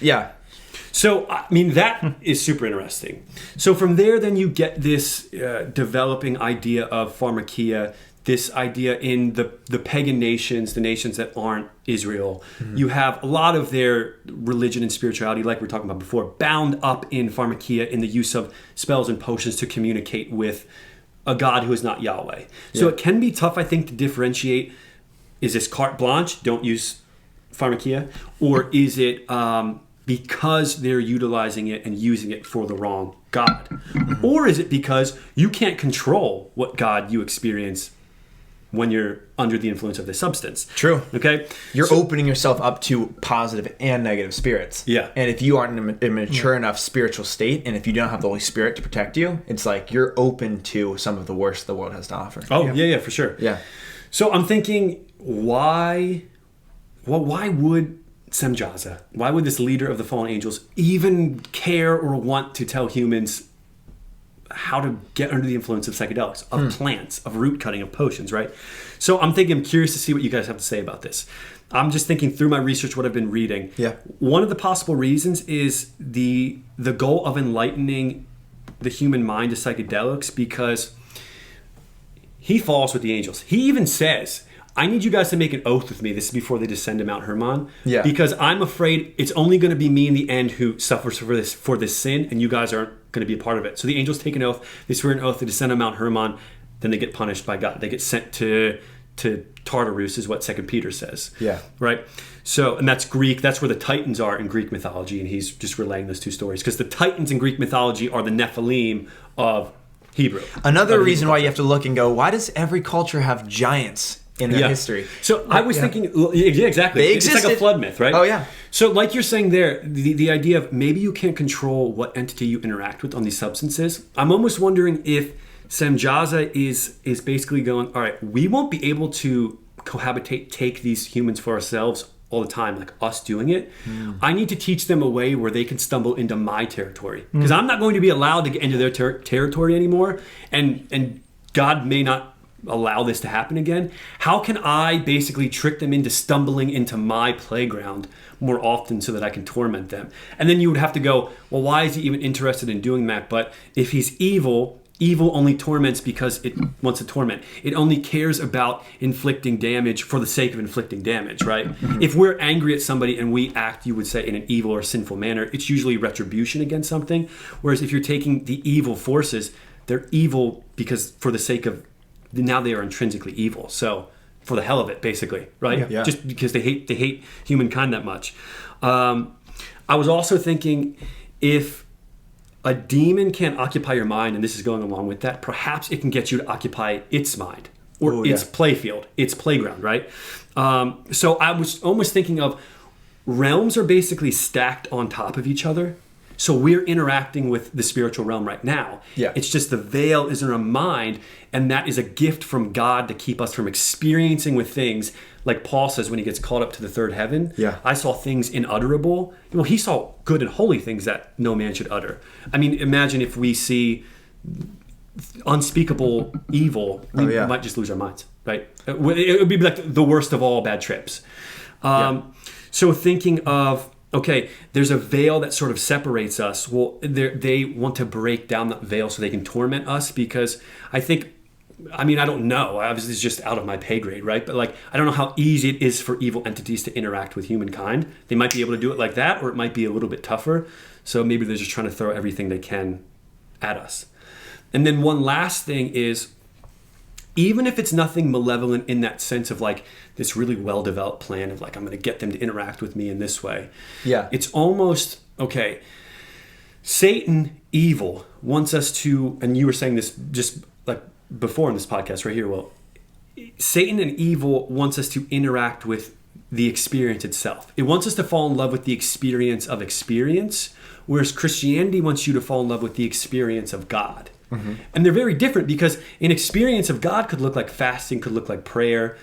So, I mean, that is super interesting. So from there, then you get this developing idea of pharmakia, this idea in the pagan nations, the nations that aren't Israel. You have a lot of their religion and spirituality, like we were talking about before, bound up in pharmakia, in the use of spells and potions to communicate with a God who is not Yahweh. So it can be tough, I think, to differentiate, is this carte blanche, don't use pharmakia, or is it because they're utilizing it and using it for the wrong God? Or is it because you can't control what God you experience when you're under the influence of this substance? True. Okay? You're opening yourself up to positive and negative spirits. Yeah. And if you aren't in a mature enough spiritual state, and if you don't have the Holy Spirit to protect you, it's like you're open to some of the worst the world has to offer. Oh, yeah, for sure. Yeah. So I'm thinking, why would Semjaza, why would this leader of the fallen angels even care or want to tell humans how to get under the influence of psychedelics, of plants, of root cutting, of potions, right? So I'm curious to see what you guys have to say about this. I'm just thinking through my research, what I've been reading. Yeah. One of the possible reasons is the goal of enlightening the human mind to psychedelics, because he falls with the angels. He even says, I need you guys to make an oath with me. This is before they descend to Mount Hermon. Yeah. Because I'm afraid it's only going to be me in the end who suffers for this sin, and you guys aren't going to be a part of it. So the angels take an oath. They swear an oath to descend on Mount Hermon. Then they get punished by God. They get sent to Tartarus, is what 2 Peter says. Yeah. Right? So, and that's Greek. That's where the Titans are in Greek mythology, and he's just relaying those two stories. Because the Titans in Greek mythology are the Nephilim of Hebrew. Another reason why you have to look and go, why does every culture have giants in their history? So I was thinking, yeah, exactly. They It's like a existed. flood myth, right? Oh, yeah. So like you're saying there, the idea of maybe you can't control what entity you interact with on these substances. I'm almost wondering if Semjaza is basically going, all right, we won't be able to cohabitate, take these humans for ourselves all the time, like us doing it. I need to teach them a way where they can stumble into my territory, because I'm not going to be allowed to get into their territory anymore and God may not allow this to happen again. How can I basically trick them into stumbling into my playground more often so that I can torment them? And then you would have to go, well, why is he even interested in doing that? But if he's evil only torments because it wants to torment. It only cares about inflicting damage for the sake of inflicting damage, right? If we're angry at somebody and we act, you would say, in an evil or sinful manner, it's usually retribution against something. Whereas if you're taking the evil forces, they're evil because for the sake of, now they are intrinsically evil. So for the hell of it, basically, right? Yeah. Just because they hate humankind that much. I was also thinking, if a demon can't occupy your mind, and this is going along with that, perhaps it can get you to occupy its mind or its playfield, its playground, right? So I was almost thinking of realms are basically stacked on top of each other. So we're interacting with the spiritual realm right now. Yeah. It's just the veil is in our mind, and that is a gift from God to keep us from experiencing with things. Like Paul says when he gets caught up to the third heaven, Yeah. I saw things inutterable. Well, he saw good and holy things that no man should utter. I mean, imagine if we see unspeakable evil, we might just lose our minds, right? It would be like the worst of all bad trips. So thinking of, okay, there's a veil that sort of separates us. Well, they want to break down that veil so they can torment us, because I don't know. Obviously, it's just out of my pay grade, right? But I don't know how easy it is for evil entities to interact with humankind. They might be able to do it like that, or it might be a little bit tougher. So maybe they're just trying to throw everything they can at us. And then one last thing is, even if it's nothing malevolent in that sense of this really well-developed plan of I'm going to get them to interact with me in this way. Yeah. It's almost, okay, Satan, evil, wants us to, and you were saying this just before in this podcast right here, well, Satan and evil wants us to interact with the experience itself. It wants us to fall in love with the experience of experience, whereas Christianity wants you to fall in love with the experience of God. Mm-hmm. And they're very different, because an experience of God could look like fasting, could look like prayer,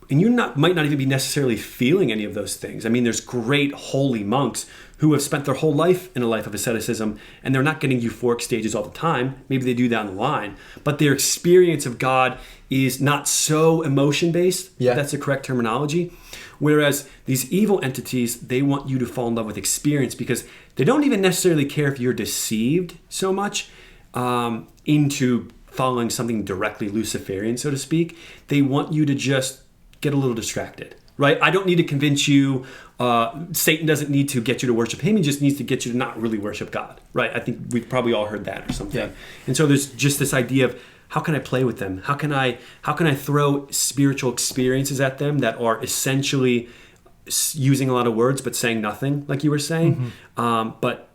and you might not even be necessarily feeling any of those things. I mean, there's great holy monks who have spent their whole life in a life of asceticism, and they're not getting euphoric stages all the time. Maybe they do down the line, but their experience of God is not so emotion-based. Yeah. That's the correct terminology. Whereas these evil entities, they want you to fall in love with experience, because they don't even necessarily care if you're deceived so much into following something directly Luciferian, so to speak. They want you to just get a little distracted, right? I don't need to convince you. Satan doesn't need to get you to worship him. He just needs to get you to not really worship God, right? I think we've probably all heard that or something. Yeah. And so there's just this idea of, how can I play with them? How can I throw spiritual experiences at them that are essentially using a lot of words but saying nothing, like you were saying? Mm-hmm. But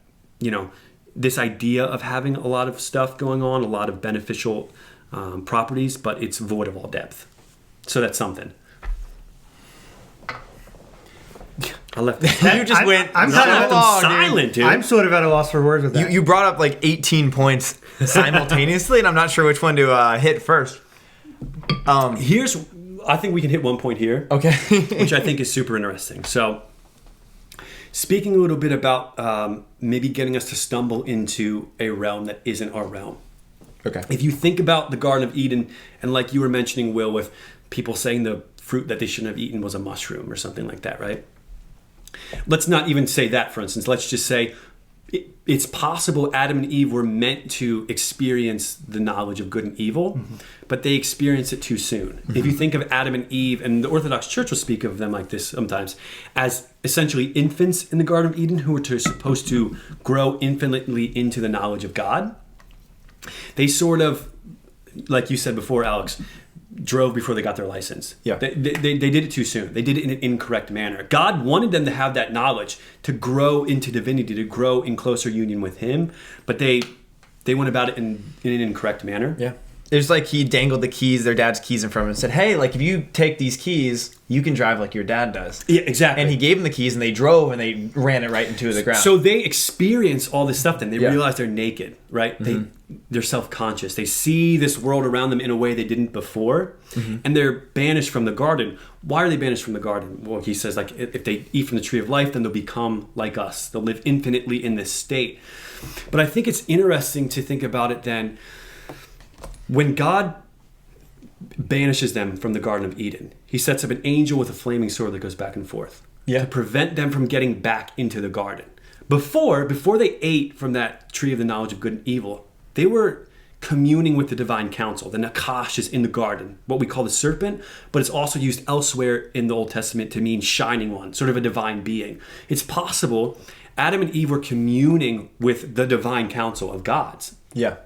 this idea of having a lot of stuff going on, a lot of beneficial properties, but it's void of all depth. So that's something. I left that. You just went I'm so kind of long, silent, dude. I'm sort of at a loss for words with that. You brought up 18 points simultaneously, and I'm not sure which one to hit first. I think we can hit one point here. Okay. Which I think is super interesting. So, speaking a little bit about maybe getting us to stumble into a realm that isn't our realm. Okay. If you think about the Garden of Eden, and like you were mentioning, Will, with people saying the fruit that they shouldn't have eaten was a mushroom or something like that, right? Let's not even say that, for instance. Let's just say it's possible Adam and Eve were meant to experience the knowledge of good and evil, but they experienced it too soon. If you think of Adam and Eve, and the Orthodox Church will speak of them like this sometimes, as essentially infants in the Garden of Eden who were supposed to grow infinitely into the knowledge of God, they sort of, like you said before, Alex, drove before they got their license. Yeah. They did it too soon. They did it in an incorrect manner. God wanted them to have that knowledge, to grow into divinity, to grow in closer union with him, but they went about it in an incorrect manner. Yeah. It was like he dangled the keys, their dad's keys, in front of him and said, hey, if you take these keys, you can drive like your dad does. Yeah, exactly. And he gave them the keys, and they drove, and they ran it right into the ground. So they experience all this stuff then. They Yeah. realize they're naked, right? They're self-conscious. They see this world around them in a way they didn't before, and they're banished from the garden. Why are they banished from the garden? Well, he says, if they eat from the tree of life, then they'll become like us. They'll live infinitely in this state. But I think it's interesting to think about it then. When God banishes them from the Garden of Eden. He sets up an angel with a flaming sword that goes back and forth to prevent them from getting back into the garden. Before they ate from that tree of the knowledge of good and evil, they were communing with the divine council. The Nakash is in the garden, what we call the serpent, but it's also used elsewhere in the Old Testament to mean shining one, sort of a divine being. It's possible Adam and Eve were communing with the divine council of gods. Yeah.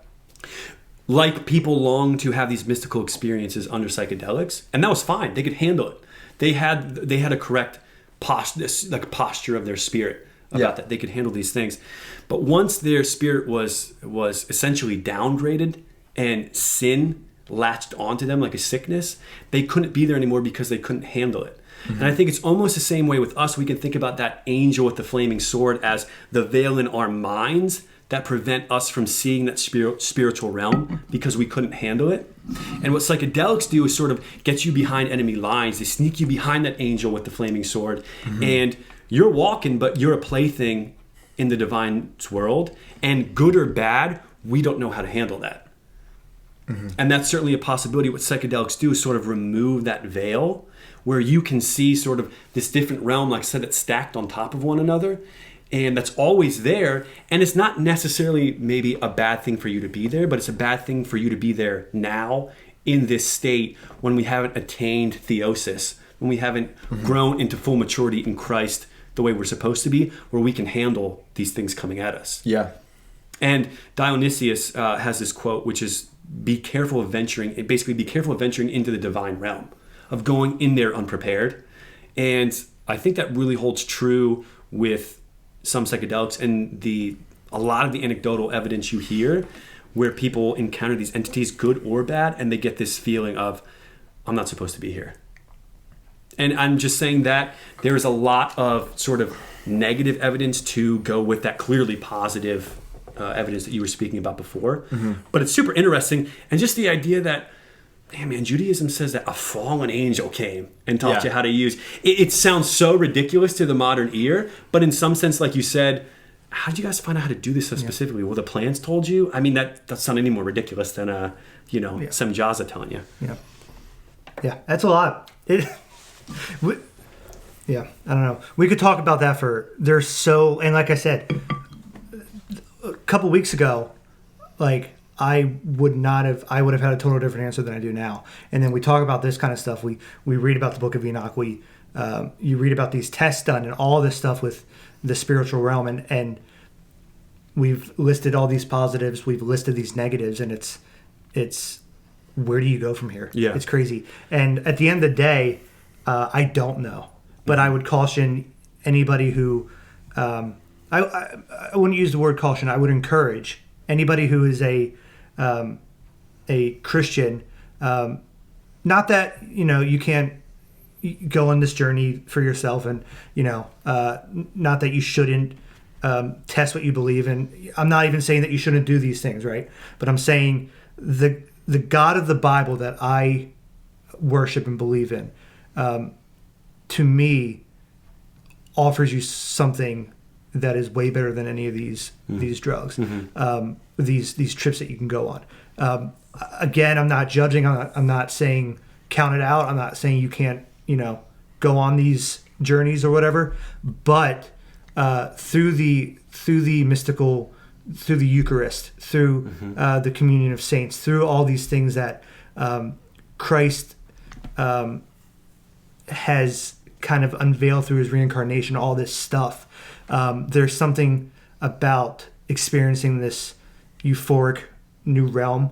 Like people long to have these mystical experiences under psychedelics, and that was fine. They could handle it. They had a correct posture of their spirit about that. They could handle these things. But once their spirit was essentially downgraded and sin latched onto them like a sickness, they couldn't be there anymore because they couldn't handle it. And I think it's almost the same way with us. We can think about that angel with the flaming sword as the veil in our minds that prevent us from seeing that spiritual realm because we couldn't handle it. And what psychedelics do is sort of get you behind enemy lines. They sneak you behind that angel with the flaming sword. And you're walking, but you're a plaything in the divine's world. And good or bad, we don't know how to handle that. And that's certainly a possibility. What psychedelics do is sort of remove that veil where you can see sort of this different realm, like I said, that's stacked on top of one another. And that's always there. And it's not necessarily maybe a bad thing for you to be there, but it's a bad thing for you to be there now in this state when we haven't attained theosis, when we haven't grown into full maturity in Christ the way we're supposed to be, where we can handle these things coming at us. Yeah. And Dionysius has this quote, which is, be careful of venturing into the divine realm, of going in there unprepared. And I think that really holds true with some psychedelics and a lot of the anecdotal evidence you hear where people encounter these entities, good or bad, and they get this feeling of, I'm not supposed to be here. And I'm just saying that there is a lot of sort of negative evidence to go with that clearly positive evidence that you were speaking about before. But it's super interesting. And just the idea that, damn man, Judaism says that a fallen angel came and taught you how to use. It sounds so ridiculous to the modern ear, but in some sense, like you said, how did you guys find out how to do this so specifically? Well, the plans told you? I mean, that's not any more ridiculous than, some Jaza telling you. Yeah, that's a lot. I don't know. We could talk about that and like I said, a couple weeks ago, like, I would have had a total different answer than I do now. And then we talk about this kind of stuff. We read about the Book of Enoch. You read about these tests done and all this stuff with the spiritual realm. And we've listed all these positives. We've listed these negatives. And it's where do you go from here? Yeah. It's crazy. And at the end of the day, I don't know. But I would caution anybody who I wouldn't use the word caution. I would encourage anybody who is a Christian, not that, you can't go on this journey for yourself and, not that you shouldn't test what you believe in. I'm not even saying that you shouldn't do these things, right? But I'm saying the God of the Bible that I worship and believe in, to me, offers you something that is way better than any of these drugs, these trips that you can go on. Again, I'm not judging. I'm not saying count it out. I'm not saying you can't, go on these journeys or whatever. But through the mystical, through the Eucharist, through the communion of saints, through all these things that Christ has kind of unveiled through his reincarnation, all this stuff. There's something about experiencing this euphoric new realm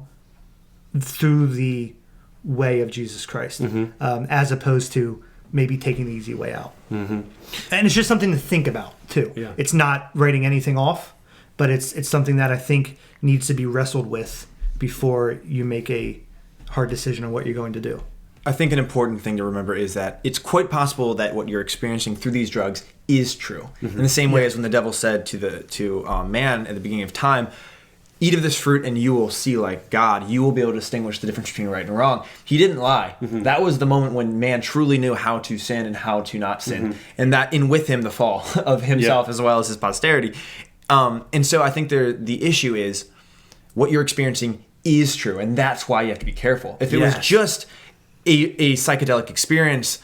through the way of Jesus Christ, as opposed to maybe taking the easy way out. And it's just something to think about too. Yeah. It's not writing anything off, but it's something that I think needs to be wrestled with before you make a hard decision on what you're going to do. I think an important thing to remember is that it's quite possible that what you're experiencing through these drugs is true. In the same way as when the devil said to man at the beginning of time, eat of this fruit and you will see like God. You will be able to distinguish the difference between right and wrong. He didn't lie. That was the moment when man truly knew how to sin and how to not sin. And that with him the fall of himself as well as his posterity. And so I think the issue is what you're experiencing is true, and that's why you have to be careful. If it was just a psychedelic experience,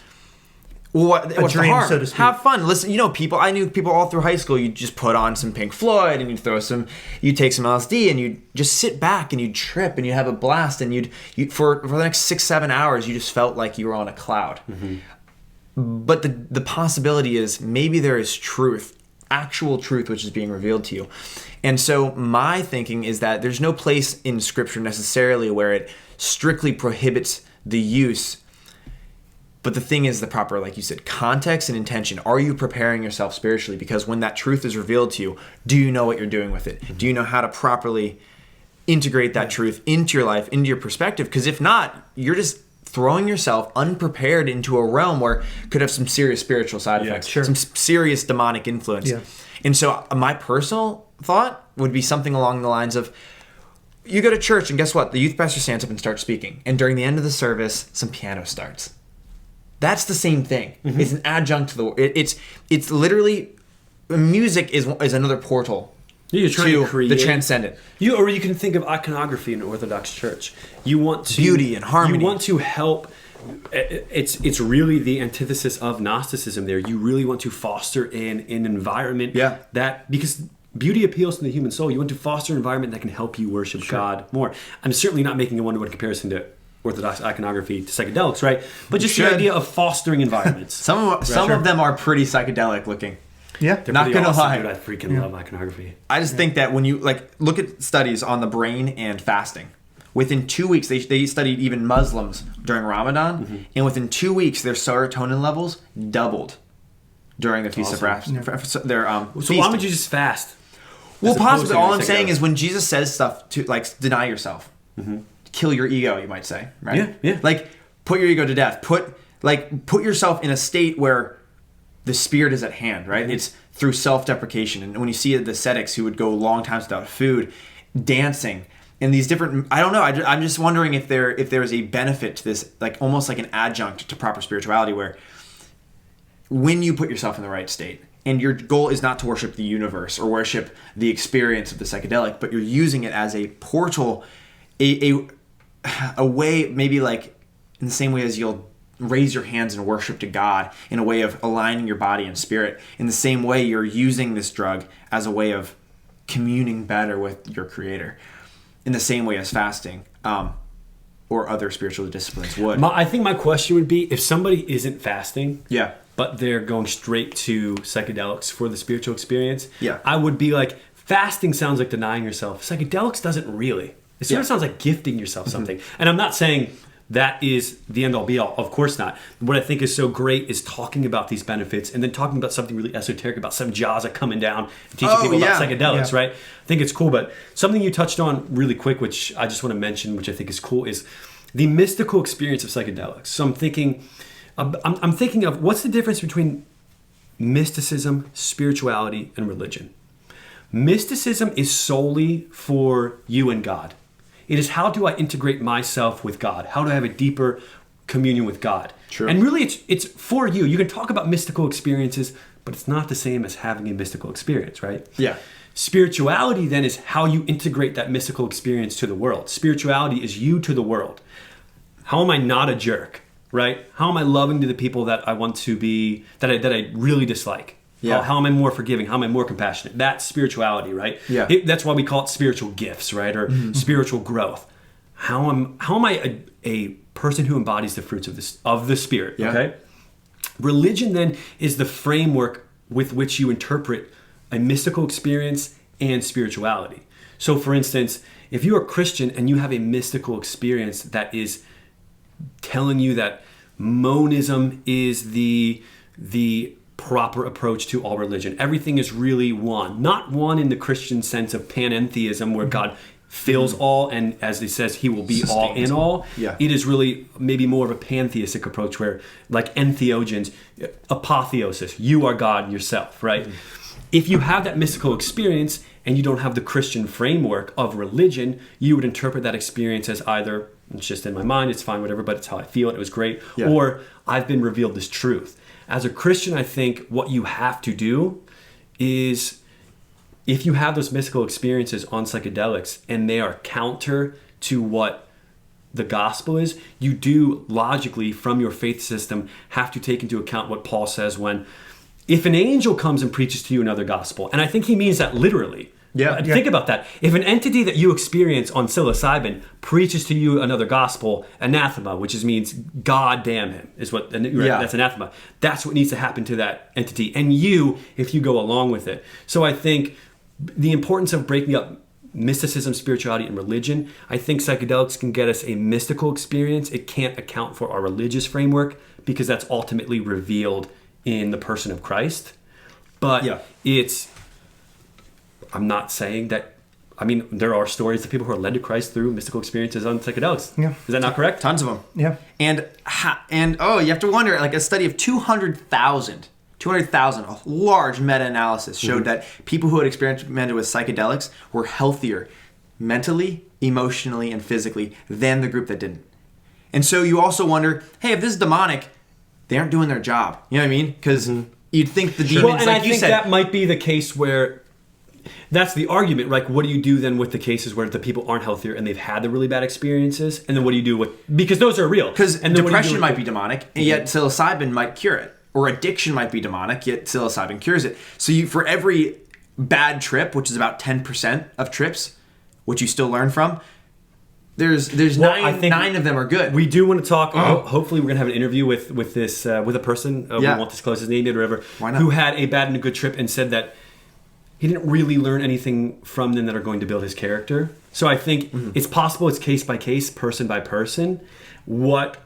what's the dream, harm? so to speak. Have fun. Listen, I knew people all through high school. You just put on some Pink Floyd and you'd take some LSD and you'd just sit back and you'd trip and you'd have a blast and you for the next 6-7 hours you just felt like you were on a cloud. But the possibility is maybe there is truth, actual truth, which is being revealed to you. And so my thinking is that there's no place in Scripture necessarily where it strictly prohibits the use. But the thing is the proper, like you said, context and intention. Are you preparing yourself spiritually? Because when that truth is revealed to you, do you know what you're doing with it? Do you know how to properly integrate that truth into your life, into your perspective? Because if not, you're just throwing yourself unprepared into a realm where could have some serious spiritual side effects, some serious demonic influence. And so my personal thought would be something along the lines of, you go to church and guess what? The youth pastor stands up and starts speaking. And during the end of the service, some piano starts. That's the same thing. It's an adjunct to it's literally, music is another portal You're trying to create the transcendent. Or you can think of iconography in Orthodox Church. You want to beauty and harmony. You want to help. It's really the antithesis of Gnosticism. There, you really want to foster an environment that, because beauty appeals to the human soul, you want to foster an environment that can help you worship God more. I'm certainly not making a one-to-one comparison to Orthodox iconography to psychedelics, right? But just the idea of fostering environments. Some of them are pretty psychedelic looking. Yeah, They're not gonna lie. Dude, I freaking love iconography. I just think that when you look at studies on the brain and fasting, within 2 weeks they studied even Muslims during Ramadan, and within 2 weeks their serotonin levels doubled during the feast of fasting. So why would you just fast? Well, possibly. All I'm saying is when Jesus says stuff to deny yourself, kill your ego, you might say, right? Yeah. Put your ego to death. Put yourself in a state where the spirit is at hand, right? It's through self-deprecation. And when you see the ascetics who would go long times without food, dancing, and these different, I don't know, I'm just wondering if there is a benefit to this, almost like an adjunct to proper spirituality, where when you put yourself in the right state, and your goal is not to worship the universe or worship the experience of the psychedelic, but you're using it as a portal, a way, maybe in the same way as you'll raise your hands in worship to God, in a way of aligning your body and spirit. In the same way, you're using this drug as a way of communing better with your Creator. In the same way as fasting or other spiritual disciplines would. I think my question would be, if somebody isn't fasting, but they're going straight to psychedelics for the spiritual experience, I would be like, fasting sounds like denying yourself. Psychedelics doesn't really. It sort of sounds like gifting yourself something. And I'm not saying that is the end all be all. Of course not. What I think is so great is talking about these benefits and then talking about something really esoteric about some Jaza coming down and teaching people about psychedelics, right? I think it's cool. But something you touched on really quick, which I just want to mention, which I think is cool, is the mystical experience of psychedelics. So I'm thinking of what's the difference between mysticism, spirituality, and religion. Mysticism is solely for you and God. It is, how do I integrate myself with God? How do I have a deeper communion with God? True. And really, it's for you. You can talk about mystical experiences, but it's not the same as having a mystical experience, right? Yeah. Spirituality then is how you integrate that mystical experience to the world. Spirituality is you to the world. How am I not a jerk, right? How am I loving to the people that I want to be, that I really dislike? Yeah. How am I more forgiving? How am I more compassionate? That's spirituality, right? Yeah. That's why we call it spiritual gifts, right? Or spiritual growth. How am I a person who embodies the fruits of the Spirit? Yeah. Okay. Religion then is the framework with which you interpret a mystical experience and spirituality. So, for instance, if you're a Christian and you have a mystical experience that is telling you that monism is the proper approach to all religion. Everything is really one. Not one in the Christian sense of panentheism, where God fills all and, as he says, he will be all in all. Yeah. It is really maybe more of a pantheistic approach where, like entheogens, apotheosis, you are God yourself, right? If you have that mystical experience and you don't have the Christian framework of religion, you would interpret that experience as either, it's just in my mind, it's fine, whatever, but it's how I feel, it was great, or I've been revealed this truth. As a Christian, I think what you have to do is, if you have those mystical experiences on psychedelics and they are counter to what the gospel is, you do logically, from your faith system, have to take into account what Paul says when, if an angel comes and preaches to you another gospel, and I think he means that literally. Yeah. Think about that. If an entity that you experience on psilocybin preaches to you another gospel, anathema, which means God damn him, is what that's anathema. That's what needs to happen to that entity, and you, if you go along with it. So I think the importance of breaking up mysticism, spirituality, and religion. I think psychedelics can get us a mystical experience. It can't account for our religious framework because that's ultimately revealed in the person of Christ. But I'm not saying that. I mean, there are stories of people who are led to Christ through mystical experiences on psychedelics. Yeah. Is that not correct? Tons of them. Yeah. And you have to wonder, like a study of 200,000, a large meta-analysis showed that people who had experimented with psychedelics were healthier mentally, emotionally, and physically than the group that didn't. And so you also wonder, hey, if this is demonic, they aren't doing their job. You know what I mean? Because you'd think the demons, Well, and like I you think said, that might be the case where. That's the argument, right? What do you do then with the cases where the people aren't healthier and they've had the really bad experiences? And then what do you do with... Because those are real. Because depression might with, be demonic, and yet psilocybin might cure it. Or addiction might be demonic, yet psilocybin cures it. So for every bad trip, which is about 10% of trips, which you still learn from, there's nine of them are good. We do want to talk. Hopefully, we're going to have an interview with a person. We won't disclose his name yet or whatever. Why not? Who had a bad and a good trip and said that he didn't really learn anything from them that are going to build his character. So I think it's possible it's case by case, person by person. What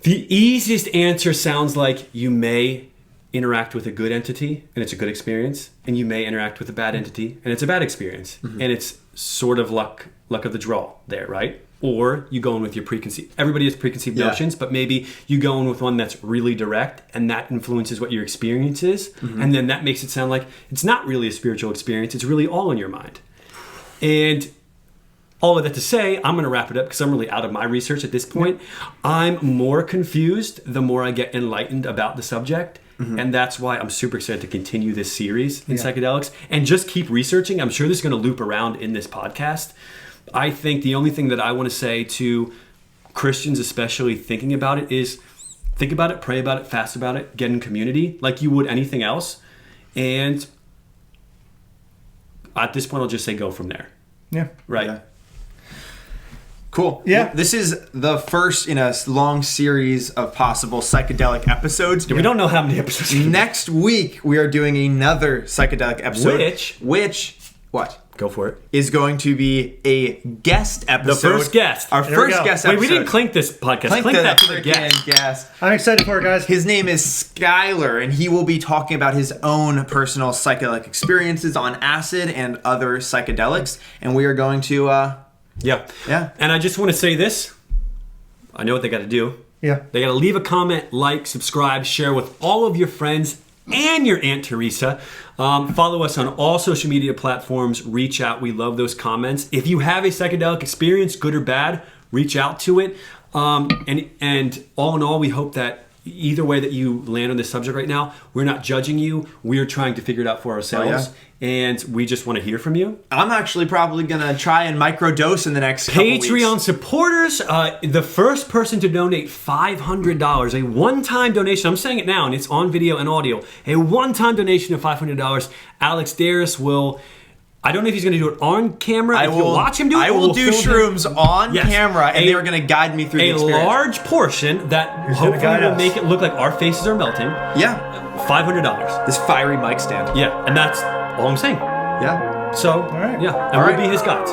the easiest answer sounds like: you may interact with a good entity and it's a good experience, and you may interact with a bad entity and it's a bad experience, and it's sort of luck of the draw there, right? Or you go in with your preconceived. Everybody has preconceived notions, but maybe you go in with one that's really direct, and that influences what your experience is, and then that makes it sound like it's not really a spiritual experience. It's really all in your mind. And all of that to say, I'm going to wrap it up because I'm really out of my research at this point. I'm more confused the more I get enlightened about the subject. And that's why I'm super excited to continue this series in psychedelics and just keep researching. I'm sure this is going to loop around in this podcast. I think the only thing that I want to say to Christians, especially thinking about it, is think about it, pray about it, fast about it, get in community like you would anything else. And at this point, I'll just say go from there. Yeah. Right. Yeah. Cool. Yeah. This is the first in a long series of possible psychedelic episodes. We don't know how many episodes. Next week, we are doing another psychedelic episode. Which, what? Go for it. Is going to be a guest episode. The first guest. Our There we first go. guest Wait, episode. we didn't clink this podcast. Clink that to the guest. guest. I'm excited for it, guys. His name is Skylar, and he will be talking about his own personal psychedelic experiences on acid and other psychedelics. And we are going to... Yeah. And I just want to say this. I know what they got to do. Yeah. They got to leave a comment, like, subscribe, share with all of your friends and your Aunt Teresa. Follow us on all social media platforms. Reach out. We love those comments. If you have a psychedelic experience, good or bad, reach out to it. And all in all, we hope that either way that you land on this subject right now, we're not judging you. We're trying to figure it out for ourselves. And we just want to hear from you. I'm actually probably going to try and microdose in the next couple weeks. Patreon supporters, the first person to donate $500, a one-time donation, I'm saying it now, and it's on video and audio, a one-time donation of $500, Alex Darris will... I don't know if he's going to do it on camera. If you'll watch him do it, I will do shrooms on camera, and they are going to guide me through the experience. A large portion that hopefully will make it look like our faces are melting. Yeah. $500. This fiery mic stand. Yeah, and that's all I'm saying. Yeah. So, right. yeah, and we'll be his guides.